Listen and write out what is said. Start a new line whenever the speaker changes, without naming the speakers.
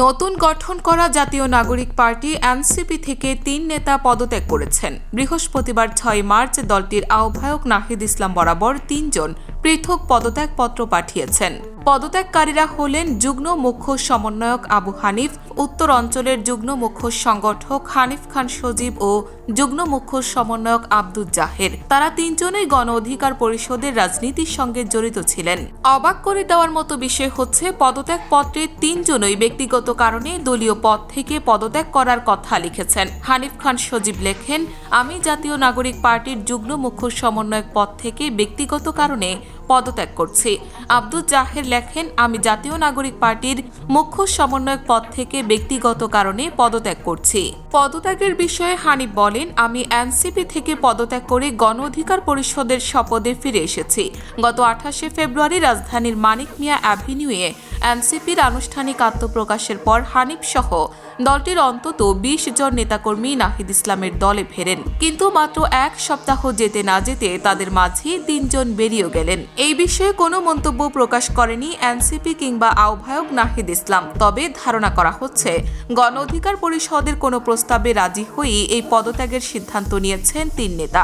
নতুন গঠন করা জাতীয় নাগরিক পার্টি এনসিপি থেকে 3 নেতা পদত্যাগ করেছেন। বৃহস্পতিবার 6 মার্চ দলটির আহ্বায়ক নাহিদ ইসলাম বরাবর 3 জন পৃথক পদত্যাগপত্র পাঠিয়েছেন। পদত্যাগকারীরা হলেন যুগ্ম মুখ্য সমন্বয়ক আবু হানিফ, উত্তর অঞ্চলের যুগ্ম মুখ্য সংগঠক হানিফ খান সজীব ও যুগ্ম মুখ্য সমন্বয়ক আব্দুল জাহের। তারা 3 জনই গণ অধিকার পরিষদের রাজনীতির সঙ্গে জড়িত ছিলেন। অবাক করে দেওয়ার মতো বিষয় হচ্ছে, পদত্যাগপত্রে 3 জনই ব্যক্তিগত কারণে দলীয় পদ থেকে পদত্যাগ করার কথা লিখেছেন। হানিফ খান সজীব লেখেন, আমি জাতীয় নাগরিক পার্টির যুগ্ম মুখ্য সমন্বয়ক পদ থেকে ব্যক্তিগত কারণে পদত্যাগ করছি। আব্দুল জাহের লেখেন, আমি জাতীয় নাগরিক পার্টির মুখ্য সমন্বয়ক পদ থেকে ব্যক্তিগত কারণে পদত্যাগ করছি। পদত্যাগের বিষয়ে হানিফ বলেন, আমি এনসিপি থেকে পদত্যাগ করে গণ অধিকার পরিষদের শপথে ফিরে এসেছি। গত 28শে ফেব্রুয়ারি রাজধানীর মানিক মিয়া অ্যাভিনিউয়ে এনসিপির আনুষ্ঠানিক আত্মপ্রকাশের পর হানিফ সহ দলটির অন্তত 20 জন নেতাকর্মী নাহিদ ইসলামের দলে ফেরেন। কিন্তু মাত্র 1 সপ্তাহ যেতে না যেতে তাদের মাঝে 3 জন বেরিয়ে গেলেন। এই বিষয়ে কোনো মন্তব্য প্রকাশ করেনি এনসিপি কিংবা আহ্বায়ক নাহিদ ইসলাম। তবে ধারণা করা হচ্ছে, গণ অধিকার পরিষদের কোনো প্রস্তাবে রাজি হয়েই এই পদত্যাগের সিদ্ধান্ত নিয়েছেন 3 নেতা।